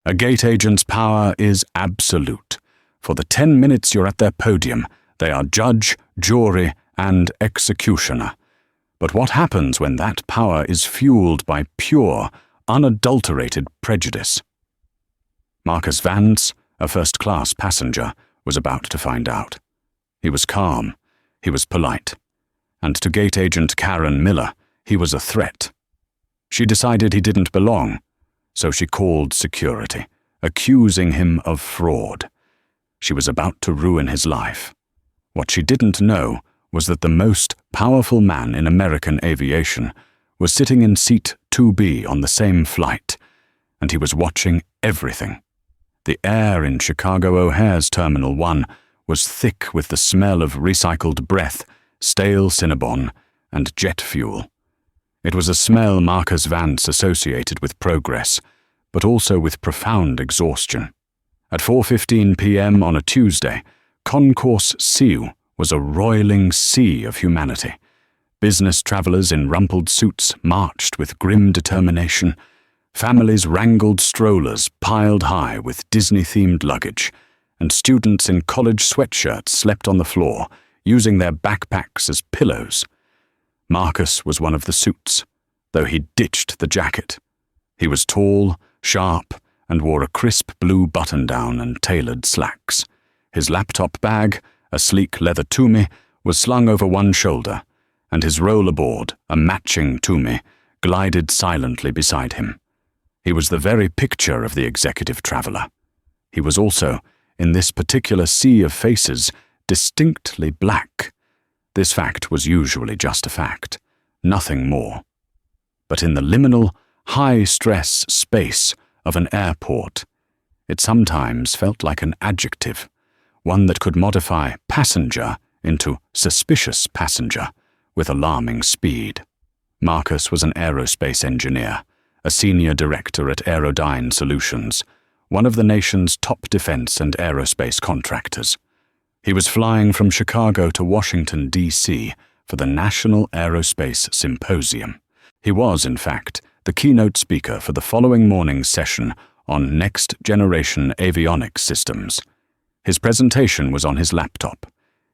A gate agent's power is absolute. For the 10 minutes you're at their podium, they are judge, jury, and executioner. But what happens when that power is fueled by pure, unadulterated prejudice? Marcus Vance, a first-class passenger, was about to find out. He was calm, he was polite, and to gate agent Karen Miller, he was a threat. She decided he didn't belong, so she called security, accusing him of fraud. She was about to ruin his life. What she didn't know was that the most powerful man in American aviation was sitting in seat 2B on the same flight, and he was watching everything. The air in Chicago O'Hare's Terminal 1 was thick with the smell of recycled breath, stale Cinnabon, and jet fuel. It was a smell Marcus Vance associated with progress, but also with profound exhaustion. At 4:15 p.m. on a Tuesday, Concourse C was a roiling sea of humanity. Business travelers in rumpled suits marched with grim determination. Families wrangled strollers piled high with Disney-themed luggage, and students in college sweatshirts slept on the floor, using their backpacks as pillows. Marcus was one of the suits, though he ditched the jacket. He was tall, sharp, and wore a crisp blue button-down and tailored slacks. His laptop bag, a sleek leather Toomey, was slung over one shoulder, and his rollerboard, a matching Toomey, glided silently beside him. He was the very picture of the executive traveler. He was also, in this particular sea of faces, distinctly black. This fact was usually just a fact, nothing more. But in the liminal, high-stress space of an airport, it sometimes felt like an adjective, one that could modify passenger into suspicious passenger with alarming speed. Marcus was an aerospace engineer, a senior director at Aerodyne Solutions, one of the nation's top defense and aerospace contractors. He was flying from Chicago to Washington, D.C. for the National Aerospace Symposium. He was, in fact, the keynote speaker for the following morning's session on next-generation avionics systems. His presentation was on his laptop.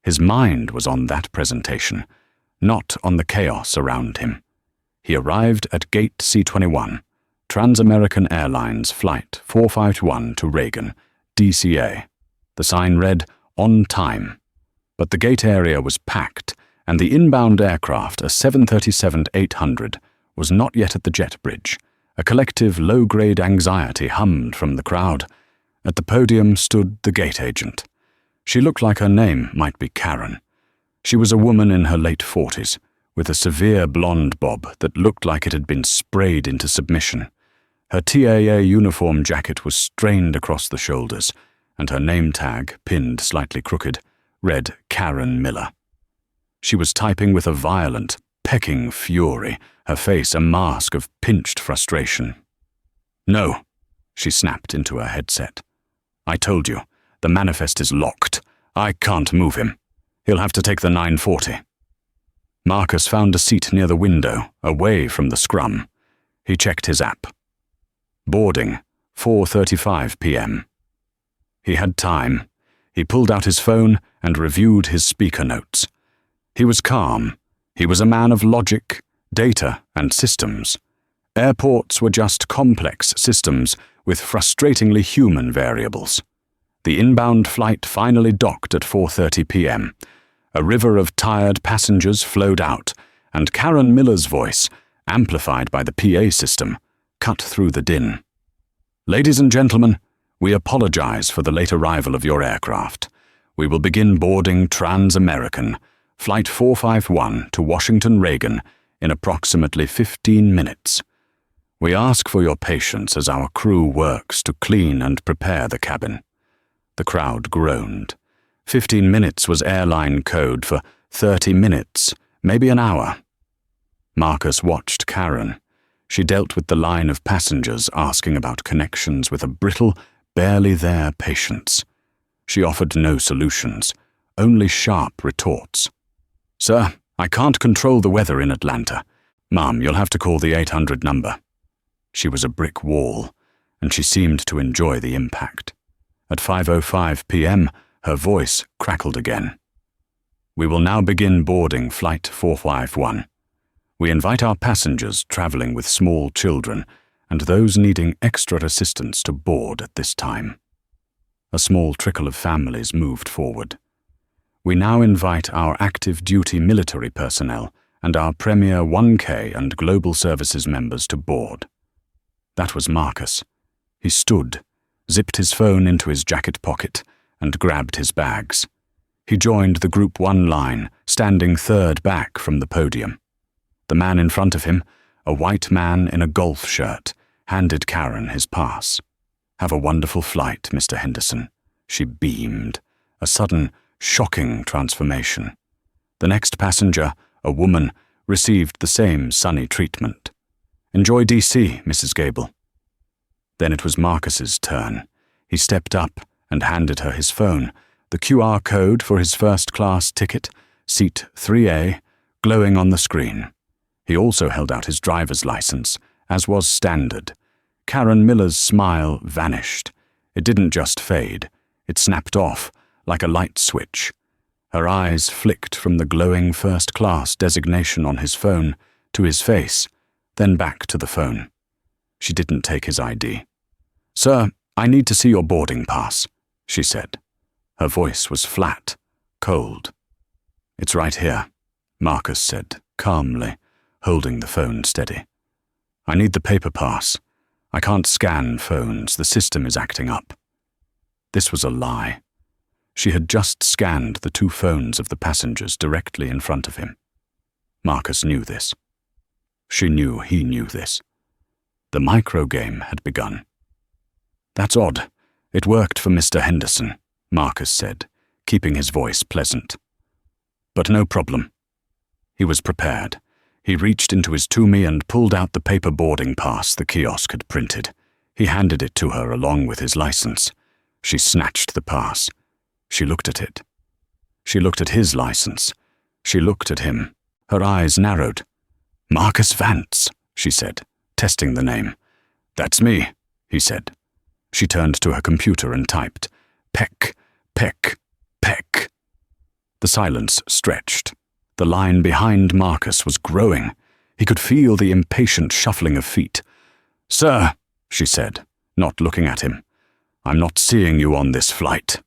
His mind was on that presentation, not on the chaos around him. He arrived at Gate C-21, Trans-American Airlines Flight 451 to Reagan, DCA. The sign read, "On time." But the gate area was packed, and the inbound aircraft, a 737-800, was not yet at the jet bridge. A collective low-grade anxiety hummed from the crowd. At the podium stood the gate agent. She looked like her name might be Karen. She was a woman in her late 40s, with a severe blonde bob that looked like it had been sprayed into submission. Her TAA uniform jacket was strained across the shoulders, and her name tag, pinned slightly crooked, read Karen Miller. She was typing with a violent, pecking fury, her face a mask of pinched frustration. "No," she snapped into her headset. "I told you, the manifest is locked. I can't move him. He'll have to take the 940. Marcus found a seat near the window, away from the scrum. He checked his app. Boarding, 4:35 p.m. He had time. He pulled out his phone and reviewed his speaker notes. He was calm. He was a man of logic, data, and systems. Airports were just complex systems with frustratingly human variables. The inbound flight finally docked at 4:30 p.m. A river of tired passengers flowed out, and Karen Miller's voice, amplified by the PA system, cut through the din. "Ladies and gentlemen, we apologize for the late arrival of your aircraft. We will begin boarding Trans-American, Flight 451 to Washington Reagan in approximately 15 minutes. We ask for your patience as our crew works to clean and prepare the cabin." The crowd groaned. 15 minutes was airline code for 30 minutes, maybe an hour. Marcus watched Karen. She dealt with the line of passengers asking about connections with a brittle, barely there patience. She offered no solutions, only sharp retorts. "Sir, I can't control the weather in Atlanta. Ma'am, you'll have to call the 800 number." She was a brick wall, and she seemed to enjoy the impact. At 5:05 p.m., her voice crackled again. "We will now begin boarding Flight 451. We invite our passengers traveling with small children and those needing extra assistance to board at this time." A small trickle of families moved forward. "We now invite our active duty military personnel and our Premier 1K and Global Services members to board." That was Marcus. He stood, zipped his phone into his jacket pocket, and grabbed his bags. He joined the Group 1 line, standing third back from the podium. The man in front of him, a white man in a golf shirt, handed Karen his pass. "Have a wonderful flight, Mr. Henderson." She beamed, a sudden, shocking transformation. The next passenger, a woman, received the same sunny treatment. "Enjoy DC, Mrs. Gable." Then it was Marcus's turn. He stepped up and handed her his phone, the QR code for his first-class ticket, seat 3A, glowing on the screen. He also held out his driver's license, as was standard. Karen Miller's smile vanished. It didn't just fade. It snapped off, like a light switch. Her eyes flicked from the glowing first-class designation on his phone to his face, then back to the phone. She didn't take his ID. "Sir, I need to see your boarding pass," she said. Her voice was flat, cold. "It's right here," Marcus said, calmly, holding the phone steady. "I need the paper pass. I can't scan phones. The system is acting up." This was a lie. She had just scanned the two phones of the passengers directly in front of him. Marcus knew this. She knew he knew this. The microgame had begun. "That's odd. It worked for Mr. Henderson," Marcus said, keeping his voice pleasant. "But no problem." He was prepared. He reached into his Toomey and pulled out the paper boarding pass the kiosk had printed. He handed it to her along with his license. She snatched the pass. She looked at it. She looked at his license. She looked at him. Her eyes narrowed. "Marcus Vance," she said, testing the name. "That's me," he said. She turned to her computer and typed, "Peck, Peck, Peck." The silence stretched. The line behind Marcus was growing. He could feel the impatient shuffling of feet. "Sir," she said, not looking at him, "I'm not seeing you on this flight."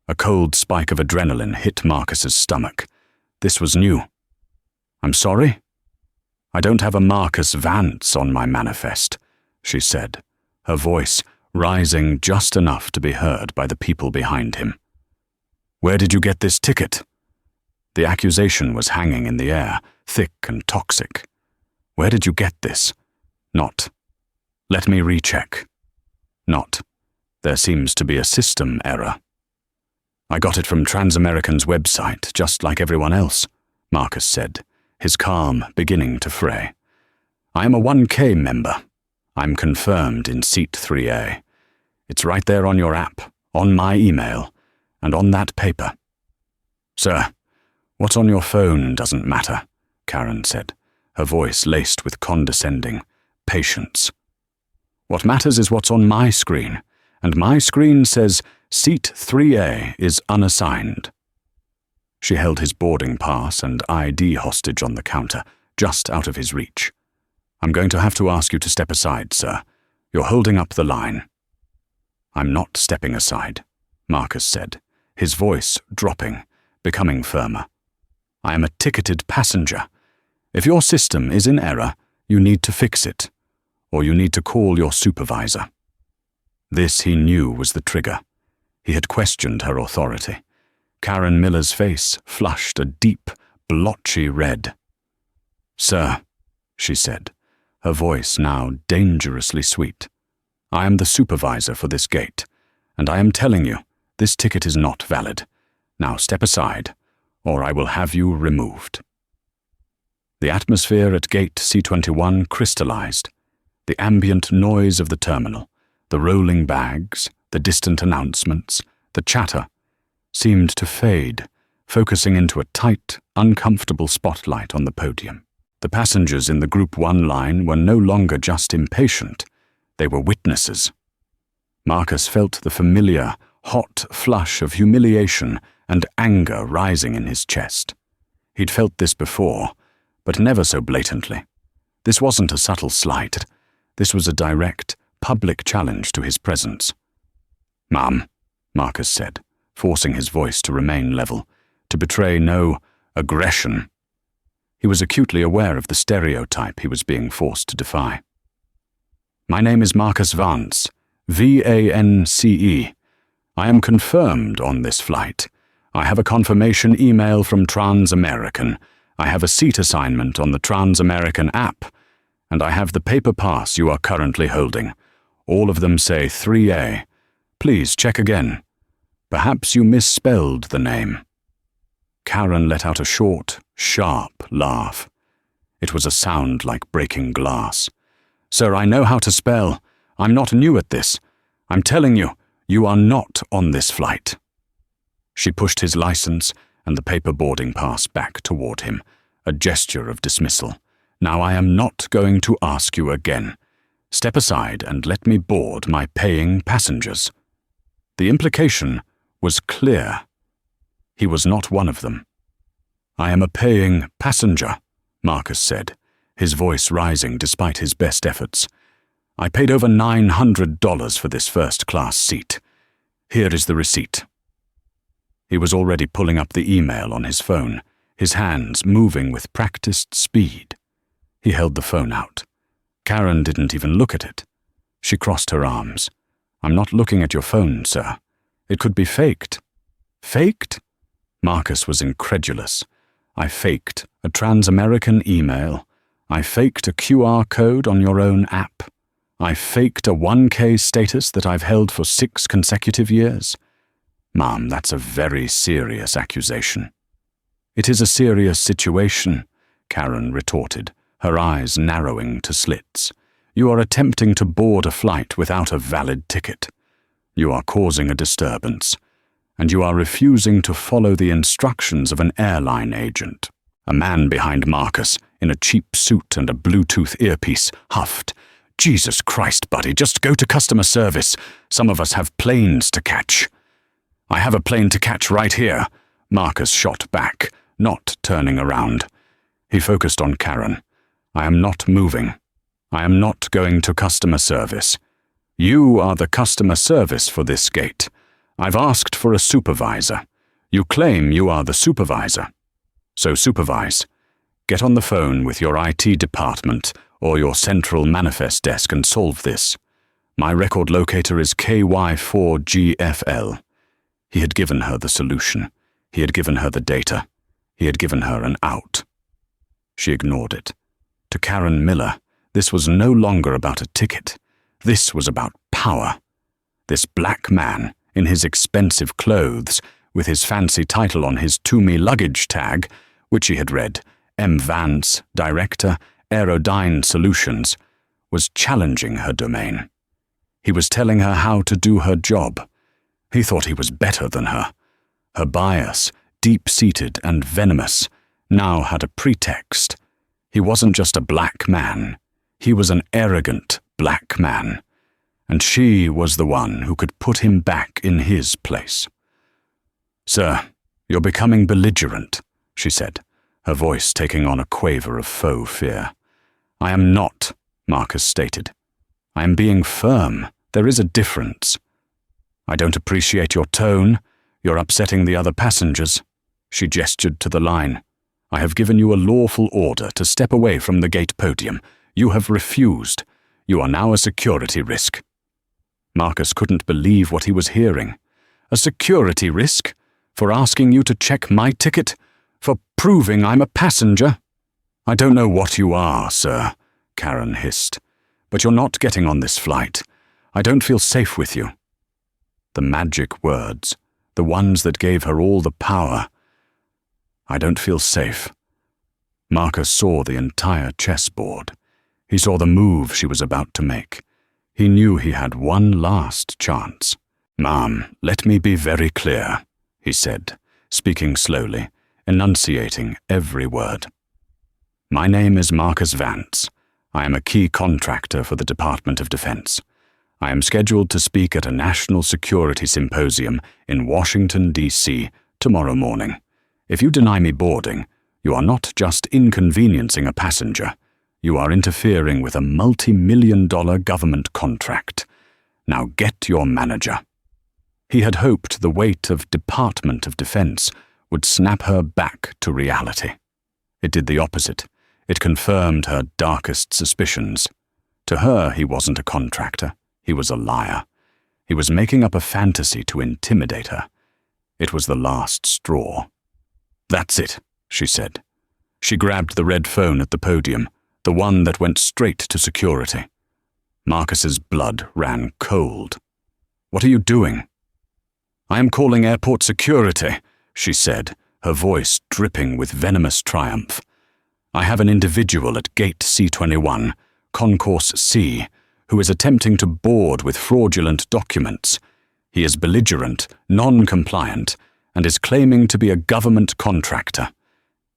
A cold spike of adrenaline hit Marcus's stomach. This was new. "I'm sorry? I don't have a Marcus Vance on my manifest," she said, her voice rising just enough to be heard by the people behind him. "Where did you get this ticket?" The accusation was hanging in the air, thick and toxic. "Where did you get this?" Not, "Let me recheck." Not, "There seems to be a system error." "I got it from Transamerican's website, just like everyone else," Marcus said, his calm beginning to fray. "I am a 1K member. I'm confirmed in seat 3A. It's right there on your app, on my email, and on that paper." "Sir, what's on your phone doesn't matter," Karen said, her voice laced with condescending patience. "What matters is what's on my screen, and my screen says seat 3A is unassigned." She held his boarding pass and ID hostage on the counter, just out of his reach. "I'm going to have to ask you to step aside, sir. You're holding up the line." "I'm not stepping aside," Marcus said, his voice dropping, becoming firmer. "I am a ticketed passenger. If your system is in error, you need to fix it, or you need to call your supervisor." This, he knew, was the trigger. He had questioned her authority. Karen Miller's face flushed a deep, blotchy red. "Sir," she said, her voice now dangerously sweet, "I am the supervisor for this gate, and I am telling you, this ticket is not valid. Now step aside, or I will have you removed." The atmosphere at gate C21 crystallized. The ambient noise of the terminal, the rolling bags, the distant announcements, the chatter, seemed to fade, focusing into a tight, uncomfortable spotlight on the podium. The passengers in the Group 1 line were no longer just impatient. They were witnesses. Marcus felt the familiar, hot flush of humiliation and anger rising in his chest. He'd felt this before, but never so blatantly. This wasn't a subtle slight. This was a direct, public challenge to his presence. "Ma'am," Marcus said, forcing his voice to remain level, to betray no aggression. He was acutely aware of the stereotype he was being forced to defy. "My name is Marcus Vance, V-A-N-C-E. I am confirmed on this flight. I have a confirmation email from Trans-American. I have a seat assignment on the Trans-American app, and I have the paper pass you are currently holding. All of them say 3A. Please check again. Perhaps you misspelled the name." Karen let out a short, sharp laugh. It was a sound like breaking glass. "Sir, I know how to spell. I'm not new at this. I'm telling you, you are not on this flight." She pushed his license and the paper boarding pass back toward him, a gesture of dismissal. "Now I am not going to ask you again. Step aside and let me board my paying passengers." The implication was clear. He was not one of them. "I am a paying passenger," Marcus said, his voice rising despite his best efforts. "I paid over $900 for this first-class seat. Here is the receipt." He was already pulling up the email on his phone, his hands moving with practiced speed. He held the phone out. Karen didn't even look at it. She crossed her arms. "I'm not looking at your phone, sir. It could be faked." "Faked?" Marcus was incredulous. "I faked a Trans-American email. I faked a QR code on your own app. I faked a 1K status that I've held for 6 consecutive years. Ma'am, that's a very serious accusation." "It is a serious situation," Karen retorted, her eyes narrowing to slits. "You are attempting to board a flight without a valid ticket. You are causing a disturbance, and you are refusing to follow the instructions of an airline agent." A man behind Marcus, in a cheap suit and a Bluetooth earpiece, huffed. "Jesus Christ, buddy, just go to customer service. Some of us have planes to catch." "I have a plane to catch right here," Marcus shot back, not turning around. He focused on Karen. "I am not moving. I am not going to customer service. You are the customer service for this gate. I've asked for a supervisor. You claim you are the supervisor. So supervise. Get on the phone with your IT department or your central manifest desk and solve this. My record locator is KY4GFL. He had given her the solution. He had given her the data. He had given her an out. She ignored it. To Karen Miller, this was no longer about a ticket. This was about power. This black man, in his expensive clothes, with his fancy title on his To-Me luggage tag, which he had read, M. Vance, Director, Aerodyne Solutions, was challenging her domain. He was telling her how to do her job. He thought he was better than her. Her bias, deep-seated and venomous, now had a pretext. He wasn't just a black man. He was an arrogant black man. And she was the one who could put him back in his place. "Sir, you're becoming belligerent," she said, her voice taking on a quaver of faux fear. "I am not," Marcus stated. "I am being firm. There is a difference." "I don't appreciate your tone. You're upsetting the other passengers." She gestured to the line. "I have given you a lawful order to step away from the gate podium. You have refused. You are now a security risk." Marcus couldn't believe what he was hearing. "A security risk? For asking you to check my ticket? For proving I'm a passenger?" "I don't know what you are, sir," Karen hissed, "but you're not getting on this flight. I don't feel safe with you." The magic words, the ones that gave her all the power. "I don't feel safe." Marcus saw the entire chessboard. He saw the move she was about to make. He knew he had one last chance. "Ma'am, let me be very clear," he said, speaking slowly, enunciating every word. "My name is Marcus Vance. I am a key contractor for the Department of Defense. I am scheduled to speak at a national security symposium in Washington, D.C. tomorrow morning. If you deny me boarding, you are not just inconveniencing a passenger, you are interfering with a multi-million-dollar government contract. Now get your manager." He had hoped the weight of Department of Defense would snap her back to reality. It did the opposite. It confirmed her darkest suspicions. To her, he wasn't a contractor. He was a liar. He was making up a fantasy to intimidate her. It was the last straw. "That's it," she said. She grabbed the red phone at the podium, the one that went straight to security. Marcus's blood ran cold. "What are you doing?" "I am calling airport security," she said, her voice dripping with venomous triumph. "I have an individual at gate C21, Concourse C, who is attempting to board with fraudulent documents. He is belligerent, non-compliant, and is claiming to be a government contractor.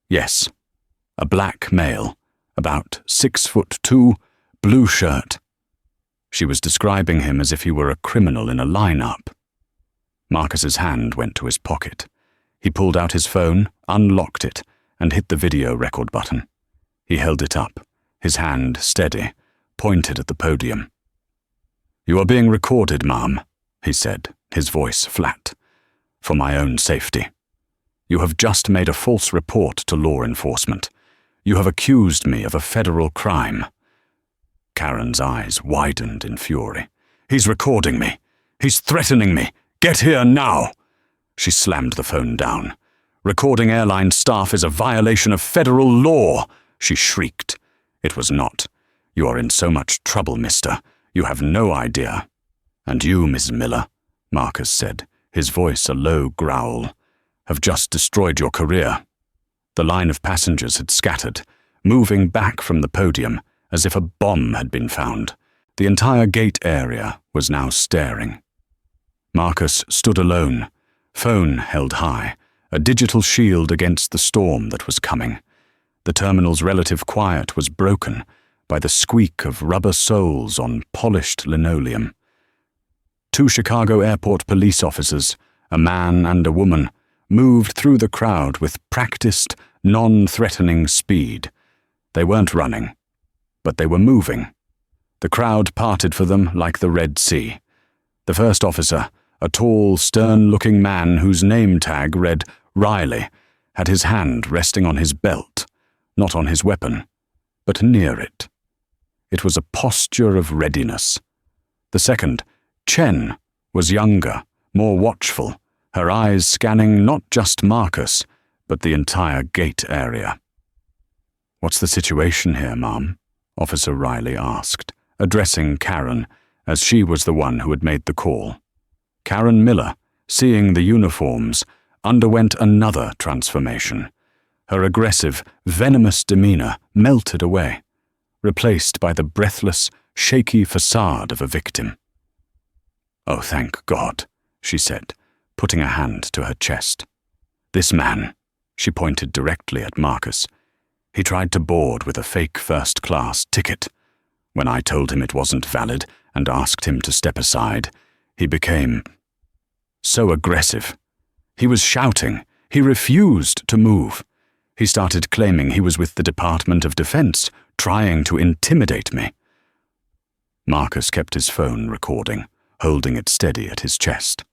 Yes, a black male, about 6'2", blue shirt." She was describing him as if he were a criminal in a lineup. Marcus's hand went to his pocket. He pulled out his phone, unlocked it, and hit the video record button. He held it up, his hand steady, pointed at the podium. "You are being recorded, ma'am," he said, his voice flat. "For my own safety. You have just made a false report to law enforcement. You have accused me of a federal crime." Karen's eyes widened in fury. "He's recording me. He's threatening me. Get here now!" She slammed the phone down. "Recording airline staff is a violation of federal law," she shrieked. "It was not. You are in so much trouble, mister. You have no idea." "And you, Miss Miller," Marcus said, his voice a low growl, "have just destroyed your career." The line of passengers had scattered, moving back from the podium as if a bomb had been found. The entire gate area was now staring. Marcus stood alone, phone held high, a digital shield against the storm that was coming. The terminal's relative quiet was broken by the squeak of rubber soles on polished linoleum. 2 Chicago airport police officers, a man and a woman, moved through the crowd with practiced, non-threatening speed. They weren't running, but they were moving. The crowd parted for them like the Red Sea. The first officer, a tall, stern-looking man whose name tag read Riley, had his hand resting on his belt, not on his weapon, but near it. It was a posture of readiness. The second, Chen, was younger, more watchful, her eyes scanning not just Marcus, but the entire gate area. "What's the situation here, ma'am?" Officer Riley asked, addressing Karen, as she was the one who had made the call. Karen Miller, seeing the uniforms, underwent another transformation. Her aggressive, venomous demeanor melted away, replaced by the breathless, shaky facade of a victim. "Oh, thank God," she said, putting a hand to her chest. "This man," she pointed directly at Marcus, "he tried to board with a fake first-class ticket. When I told him it wasn't valid and asked him to step aside, he became so aggressive. He was shouting. He refused to move. He started claiming he was with the Department of Defense, trying to intimidate me." Marcus kept his phone recording, holding it steady at his chest.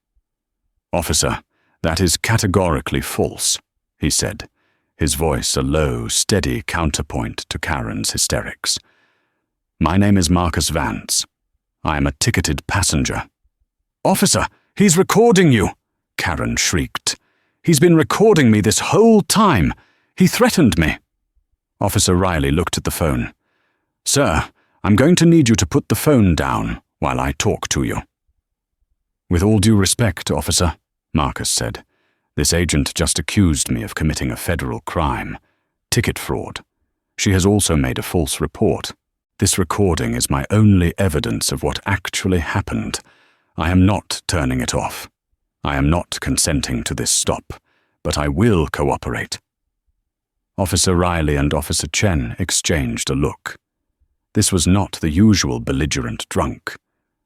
"Officer, that is categorically false," he said, his voice a low, steady counterpoint to Karen's hysterics. "My name is Marcus Vance. I am a ticketed passenger." "Officer, he's recording you!" Karen shrieked. "He's been recording me this whole time. He threatened me." Officer Riley looked at the phone. "Sir, I'm going to need you to put the phone down while I talk to you." "With all due respect, officer," Marcus said, "this agent just accused me of committing a federal crime, ticket fraud. She has also made a false report. This recording is my only evidence of what actually happened. I am not turning it off. I am not consenting to this stop, but I will cooperate." Officer Riley and Officer Chen exchanged a look. This was not the usual belligerent drunk.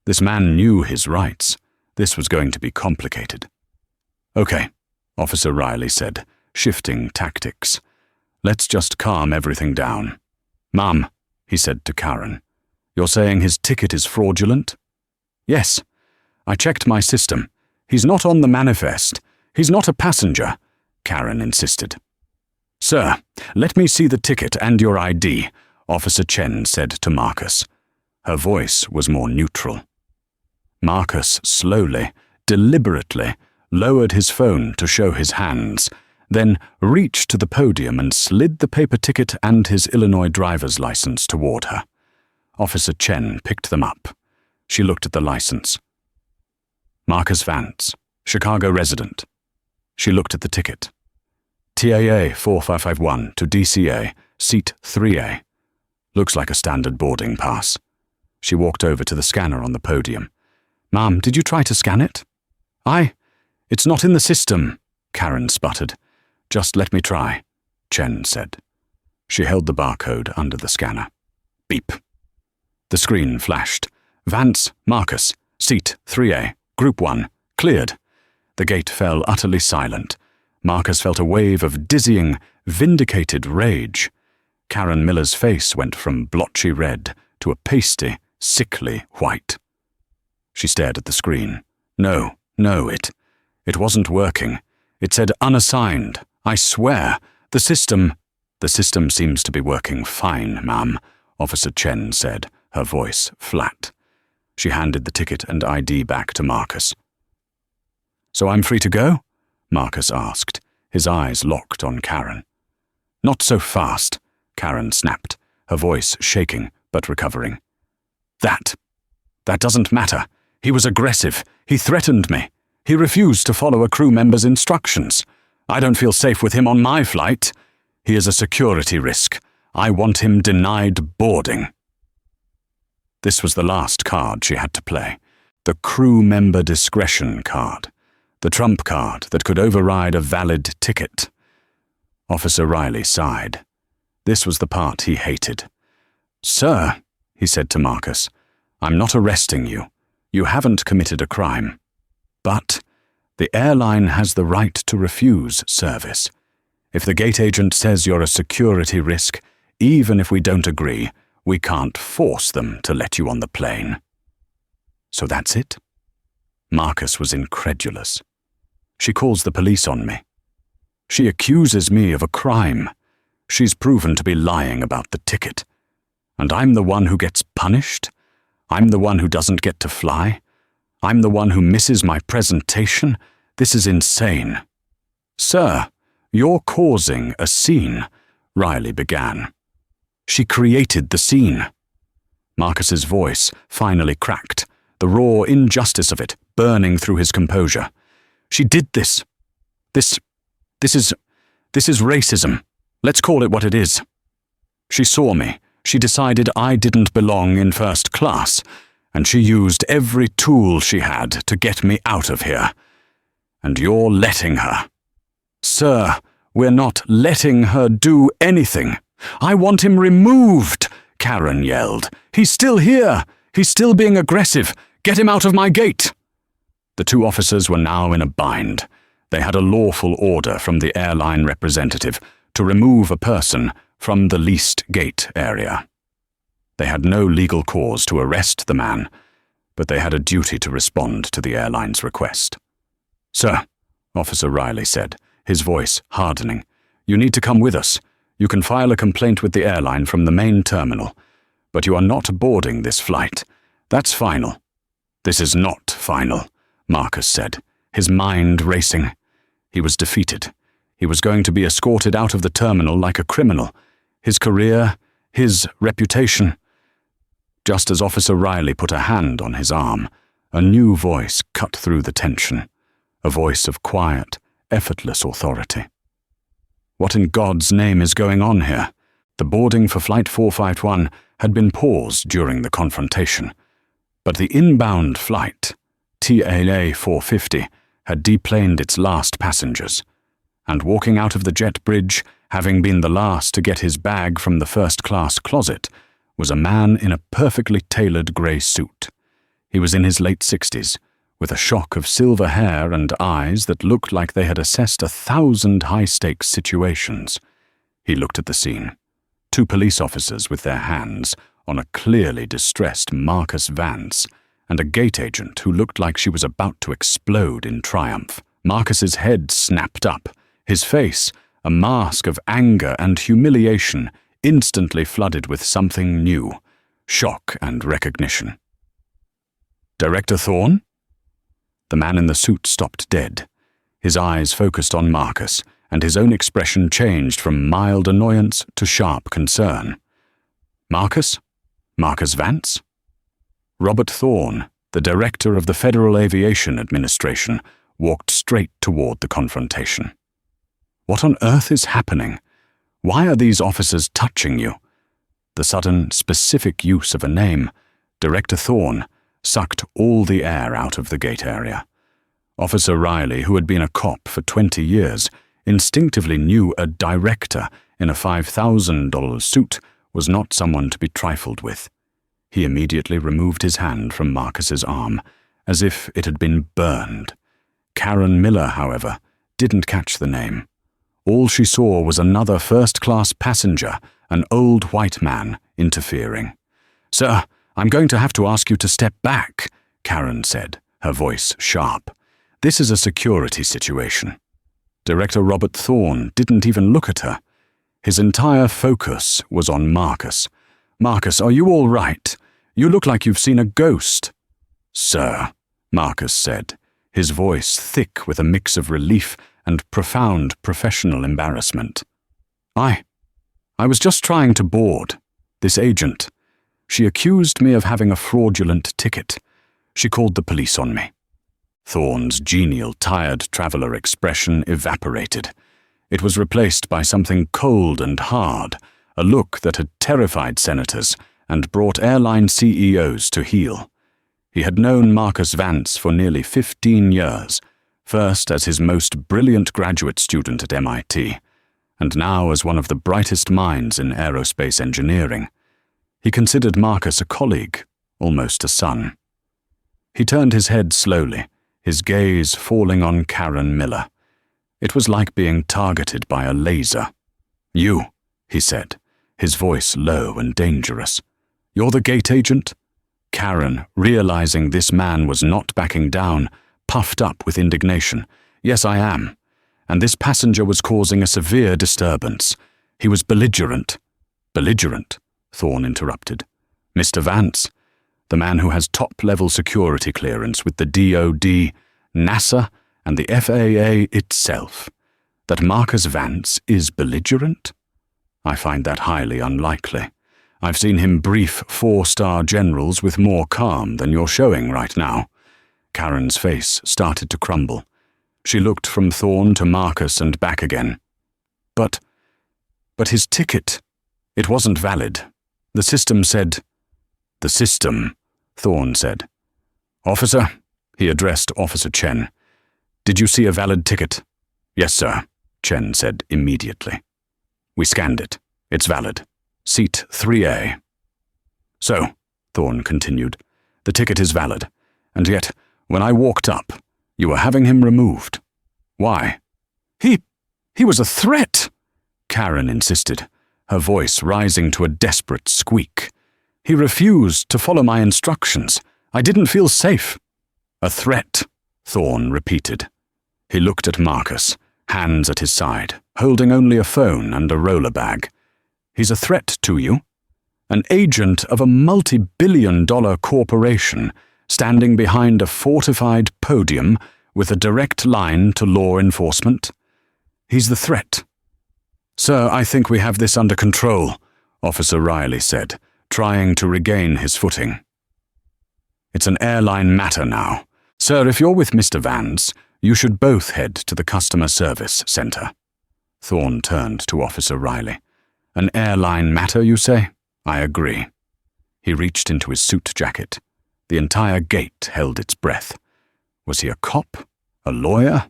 This man knew his rights. This was going to be complicated. "Okay," Officer Riley said, shifting tactics. "Let's just calm everything down. Ma'am," he said to Karen, "you're saying his ticket is fraudulent?" "Yes. I checked my system. He's not on the manifest. He's not a passenger," Karen insisted. "Sir, let me see the ticket and your ID," Officer Chen said to Marcus. Her voice was more neutral. Marcus slowly, deliberately, lowered his phone to show his hands, then reached to the podium and slid the paper ticket and his Illinois driver's license toward her. Officer Chen picked them up. She looked at the license. "Marcus Vance, Chicago resident." She looked at the ticket. "TAA 4551 to DCA, seat 3A. Looks like a standard boarding pass." She walked over to the scanner on the podium. "Ma'am, did you try to scan it?" It's not in the system," Karen sputtered. "Just let me try," Chen said. She held the barcode under the scanner. Beep. The screen flashed. "Vance, Marcus, seat 3A, Group 1, cleared." The gate fell utterly silent. Marcus felt a wave of dizzying, vindicated rage. Karen Miller's face went from blotchy red to a pasty, sickly white. She stared at the screen. No, it wasn't working. It said unassigned. "I swear, the system seems to be working fine, ma'am," Officer Chen said, her voice flat. She handed the ticket and ID back to Marcus. "So I'm free to go?" Marcus asked, his eyes locked on Karen. "Not so fast," Karen snapped, her voice shaking but recovering. That doesn't matter. He was aggressive. He threatened me. He refused to follow a crew member's instructions. I don't feel safe with him on my flight. He is a security risk. I want him denied boarding." This was the last card she had to play. The crew member discretion card. The trump card that could override a valid ticket. Officer Riley sighed. This was the part he hated. "Sir," he said to Marcus, "I'm not arresting you. You haven't committed a crime. But the airline has the right to refuse service. If the gate agent says you're a security risk, even if we don't agree, we can't force them to let you on the plane." "So that's it?" Marcus was incredulous. "She calls the police on me. She accuses me of a crime. She's proven to be lying about the ticket. And I'm the one who gets punished? I'm the one who doesn't get to fly? I'm the one who misses my presentation? This is insane." "Sir, you're causing a scene," Riley began. "She created the scene." Marcus's voice finally cracked, the raw injustice of it burning through his composure. "She did this. This is racism. Let's call it what it is. She saw me. She decided I didn't belong in first class, and she used every tool she had to get me out of here. And you're letting her." "Sir, we're not letting her do anything. I want him removed," Karen yelled. "He's still here. He's still being aggressive. Get him out of my gate." The two officers were now in a bind. They had a lawful order from the airline representative to remove a person from the leased gate area. They had no legal cause to arrest the man, but they had a duty to respond to the airline's request. "Sir," Officer Riley said, his voice hardening, "you need to come with us. You can file a complaint with the airline from the main terminal, but you are not boarding this flight. That's final." "This is not final," Marcus said, his mind racing. He was defeated. He was going to be escorted out of the terminal like a criminal. His career, his reputation. Just as Officer Riley put a hand on his arm, a new voice cut through the tension, a voice of quiet, effortless authority. What in God's name is going on here? The boarding for Flight 451 had been paused during the confrontation, but the inbound flight, TAA 450, had deplaned its last passengers, and walking out of the jet bridge, having been the last to get his bag from the first-class closet, was a man in a perfectly tailored grey suit. He was in his late 60s, with a shock of silver hair and eyes that looked like they had assessed 1,000 high-stakes situations. He looked at the scene. 2 police officers with their hands on a clearly distressed Marcus Vance, and a gate agent who looked like she was about to explode in triumph. Marcus's head snapped up, his face, a mask of anger and humiliation, instantly flooded with something new, shock and recognition. "Director Thorne?" The man in the suit stopped dead. His eyes focused on Marcus, and his own expression changed from mild annoyance to sharp concern. "Marcus? Marcus Vance?" Robert Thorne, the director of the Federal Aviation Administration, walked straight toward the confrontation. "What on earth is happening? Why are these officers touching you?" The sudden, specific use of a name, Director Thorne, sucked all the air out of the gate area. Officer Riley, who had been a cop for 20 years, instinctively knew a director in a $5,000 suit was not someone to be trifled with. He immediately removed his hand from Marcus's arm, as if it had been burned. Karen Miller, however, didn't catch the name. All she saw was another first-class passenger, an old white man, interfering. "Sir, I'm going to have to ask you to step back," Karen said, her voice sharp. "This is a security situation." Director Robert Thorne didn't even look at her. His entire focus was on Marcus. "Marcus, are you all right? You look like you've seen a ghost." "Sir," Marcus said, his voice thick with a mix of relief and profound professional embarrassment. I was just trying to board. This agent. She accused me of having a fraudulent ticket. She called the police on me." Thorne's genial, tired traveler expression evaporated. It was replaced by something cold and hard, a look that had terrified senators and brought airline CEOs to heel. He had known Marcus Vance for nearly 15 years, first as his most brilliant graduate student at MIT, and now as one of the brightest minds in aerospace engineering. He considered Marcus a colleague, almost a son. He turned his head slowly, his gaze falling on Karen Miller. It was like being targeted by a laser. "You," he said, his voice low and dangerous. "You're the gate agent?" Karen, realizing this man was not backing down, puffed up with indignation. "Yes, I am. And this passenger was causing a severe disturbance. He was belligerent." "Belligerent?" Thorne interrupted. "Mr. Vance, the man who has top-level security clearance with the DoD, NASA, and the FAA itself. That Marcus Vance is belligerent? I find that highly unlikely. I've seen him brief 4-star generals with more calm than you're showing right now." Karen's face started to crumble. She looked from Thorne to Marcus and back again. But his ticket, it wasn't valid. The system said—" "The system," Thorne said. "Officer," he addressed Officer Chen, "did you see a valid ticket?" "Yes, sir," Chen said immediately. "We scanned it. It's valid. Seat 3A. "So," Thorne continued, "the ticket is valid, and yet, when I walked up, you were having him removed. Why?" He was a threat," Karen insisted, her voice rising to a desperate squeak. "He refused to follow my instructions. I didn't feel safe." "A threat," Thorne repeated. He looked at Marcus, hands at his side, holding only a phone and a roller bag. "He's a threat to you? An agent of a multi-billion-dollar corporation standing behind a fortified podium with a direct line to law enforcement? He's the threat." "Sir, I think we have this under control," Officer Riley said, trying to regain his footing. "It's an airline matter now. Sir, if you're with Mr. Vance, you should both head to the customer service center." Thorne turned to Officer Riley. "An airline matter, you say? I agree." He reached into his suit jacket. The entire gate held its breath. Was he a cop? A lawyer?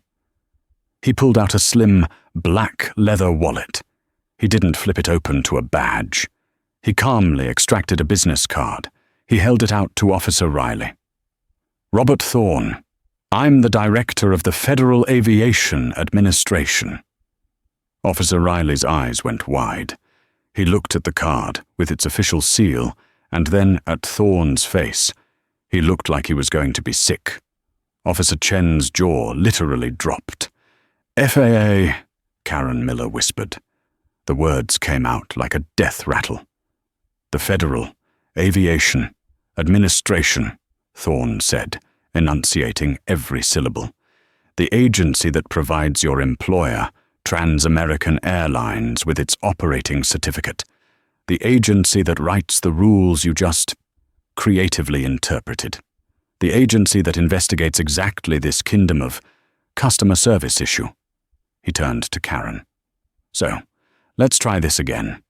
He pulled out a slim, black leather wallet. He didn't flip it open to a badge. He calmly extracted a business card. He held it out to Officer Riley. Robert Thorne. I'm the Director of the Federal Aviation Administration. Officer Riley's eyes went wide. He looked at the card with its official seal and then at Thorne's face. He looked like he was going to be sick. Officer Chen's jaw literally dropped. FAA, Karen Miller whispered. The words came out like a death rattle. The Federal Aviation Administration, Thorne said, enunciating every syllable. The agency that provides your employer, Trans-American Airlines, with its operating certificate. The agency that writes the rules you just creatively interpreted. The agency that investigates exactly this kingdom of customer service issue. He turned to Karen. So, let's try this again.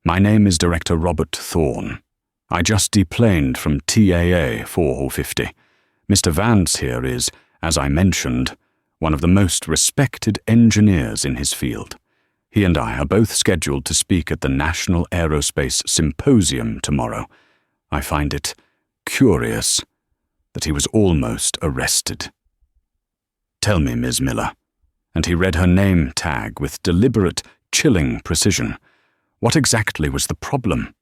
My name is Director Robert Thorne. I just deplaned from TAA 450. Mr. Vance here is, as I mentioned, one of the most respected engineers in his field. He and I are both scheduled to speak at the National Aerospace Symposium tomorrow. I find it curious that he was almost arrested. Tell me, Ms. Miller, and he read her name tag with deliberate, chilling precision. What exactly was the problem?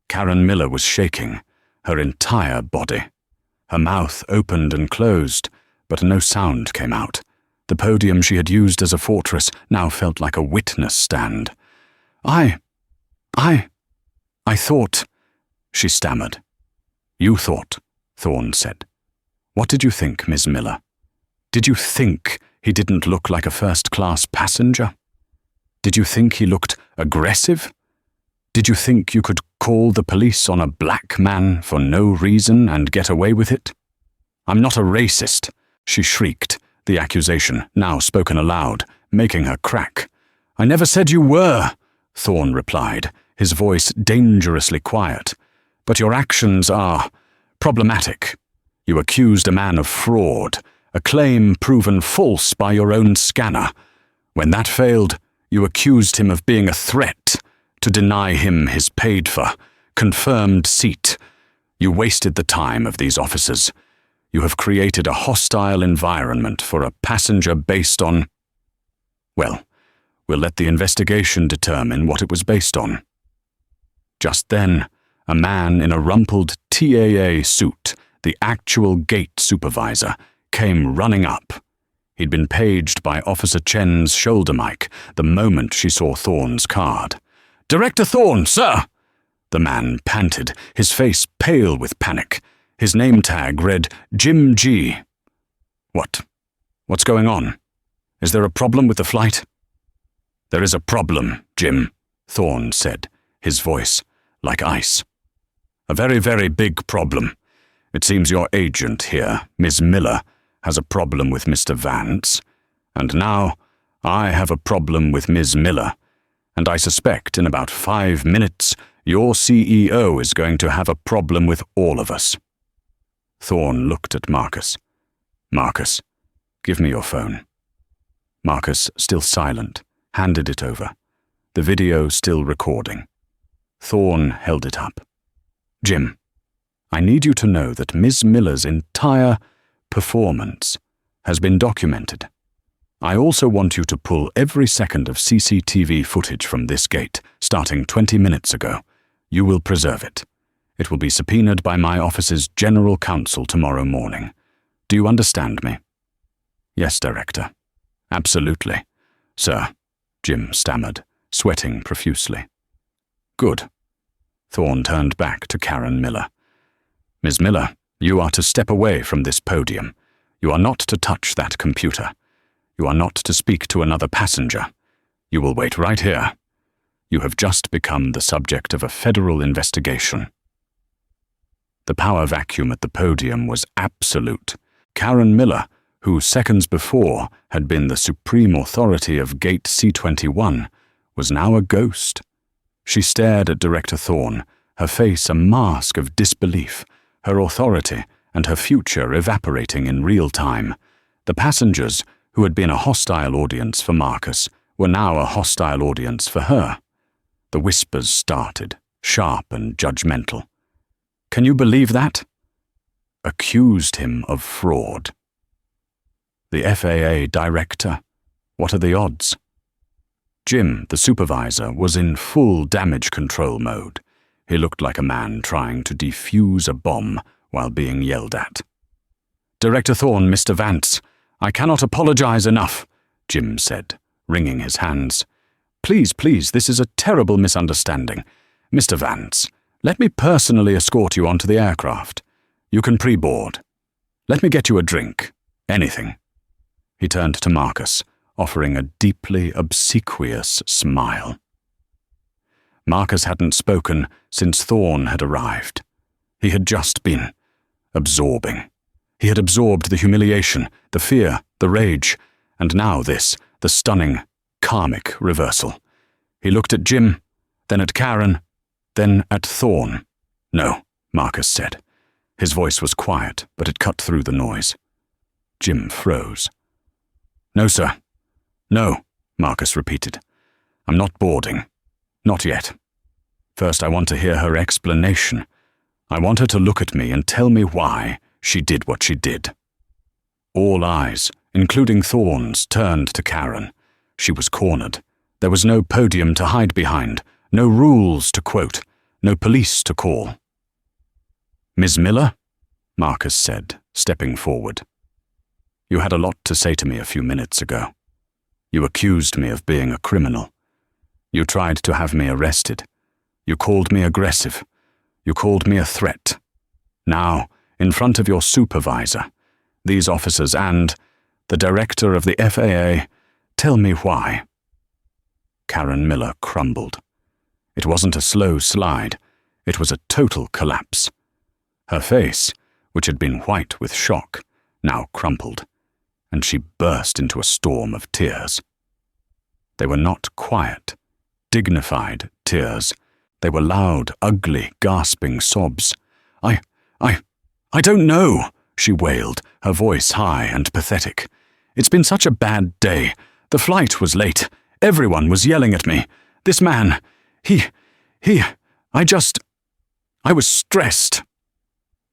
Karen Miller was shaking, her entire body. Her mouth opened and closed, but no sound came out. The podium she had used as a fortress now felt like a witness stand. I thought, she stammered. You thought, Thorne said. What did you think, Ms. Miller? Did you think he didn't look like a first-class passenger? Did you think he looked aggressive? Did you think you could call the police on a black man for no reason and get away with it? I'm not a racist, she shrieked, the accusation now spoken aloud, making her crack. I never said you were, Thorne replied, his voice dangerously quiet. But your actions are problematic. You accused a man of fraud, a claim proven false by your own scanner. When that failed, you accused him of being a threat, to deny him his paid-for, confirmed seat. You wasted the time of these officers. You have created a hostile environment for a passenger based on... Well, we'll let the investigation determine what it was based on. Just then, a man in a rumpled TAA suit, the actual gate supervisor, came running up. He'd been paged by Officer Chen's shoulder mic the moment she saw Thorne's card. Director Thorne, sir! The man panted, his face pale with panic. His name tag read Jim G. What's going on? Is there a problem with the flight? There is a problem, Jim, Thorne said, his voice like ice. A very, very big problem. It seems your agent here, Ms. Miller, has a problem with Mr. Vance, and now I have a problem with Ms. Miller, and I suspect in about 5 minutes your CEO is going to have a problem with all of us. Thorne looked at Marcus. Marcus, give me your phone. Marcus, still silent, handed it over, the video still recording. Thorne held it up. Jim, I need you to know that Ms. Miller's entire performance has been documented. I also want you to pull every second of CCTV footage from this gate, starting 20 minutes ago. You will preserve it. It will be subpoenaed by my office's general counsel tomorrow morning. Do you understand me? Yes, Director. Absolutely. Sir, Jim stammered, sweating profusely. Good. Thorne turned back to Karen Miller. Ms. Miller, you are to step away from this podium. You are not to touch that computer. You are not to speak to another passenger. You will wait right here. You have just become the subject of a federal investigation. The power vacuum at the podium was absolute. Karen Miller, who seconds before had been the supreme authority of Gate C-21, was now a ghost. She stared at Director Thorne, her face a mask of disbelief, her authority and her future evaporating in real time. The passengers, who had been a hostile audience for Marcus, were now a hostile audience for her. The whispers started, sharp and judgmental. Can you believe that? accused him of fraud. The FAA Director? What are the odds? Jim, the supervisor, was in full damage control mode. He looked like a man trying to defuse a bomb while being yelled at. "Director Thorne, Mr. Vance, I cannot apologize enough," Jim said, wringing his hands. Please, this is a terrible misunderstanding. Mr. Vance, let me personally escort you onto the aircraft. You can pre-board. Let me get you a drink. Anything." He turned to Marcus, offering a deeply obsequious smile. Marcus hadn't spoken since Thorne had arrived. He had just been absorbing. He had absorbed the humiliation, the fear, the rage, and now this, the stunning, karmic reversal. He looked at Jim, then at Karen, then at Thorne. "No," Marcus said. His voice was quiet, but it cut through the noise. Jim froze. "No, sir. No," Marcus repeated. "I'm not boarding. Not yet. First, I want to hear her explanation. I want her to look at me and tell me why she did what she did." All eyes, including Thorne's, turned to Karen. She was cornered. There was no podium to hide behind, no rules to quote, no police to call. "Ms. Miller?" Marcus said, stepping forward. "You had a lot to say to me a few minutes ago. You accused me of being a criminal. You tried to have me arrested. You called me aggressive. You called me a threat. Now, in front of your supervisor, these officers and the director of the FAA, tell me why." Karen Miller crumbled. It wasn't a slow slide. It was a total collapse. Her face, which had been white with shock, now crumpled, and she burst into a storm of tears. They were not quiet, dignified tears. They were loud, ugly, gasping sobs. I don't know," she wailed, her voice high and pathetic. "It's been such a bad day. The flight was late. Everyone was yelling at me. This man, I was stressed."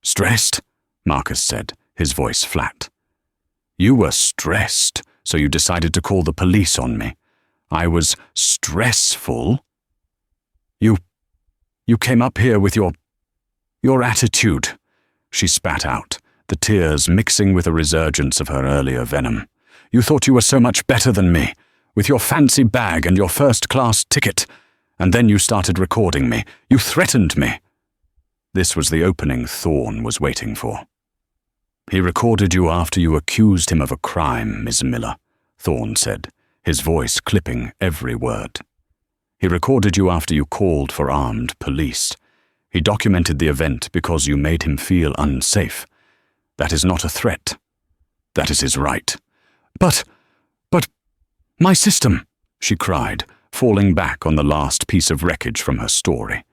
"Stressed?" Marcus said, his voice flat. "You were stressed, so you decided to call the police on me. I was stressful. You came up here with your attitude," she spat out, the tears mixing with a resurgence of her earlier venom. "You thought you were so much better than me, with your fancy bag and your first-class ticket, and then you started recording me. You threatened me." This was the opening Thorne was waiting for. "He recorded you after you accused him of a crime, Ms. Miller," Thorne said, his voice clipping every word. "He recorded you after you called for armed police. He documented the event because you made him feel unsafe. That is not a threat. That is his right." But, my system," she cried, falling back on the last piece of wreckage from her story.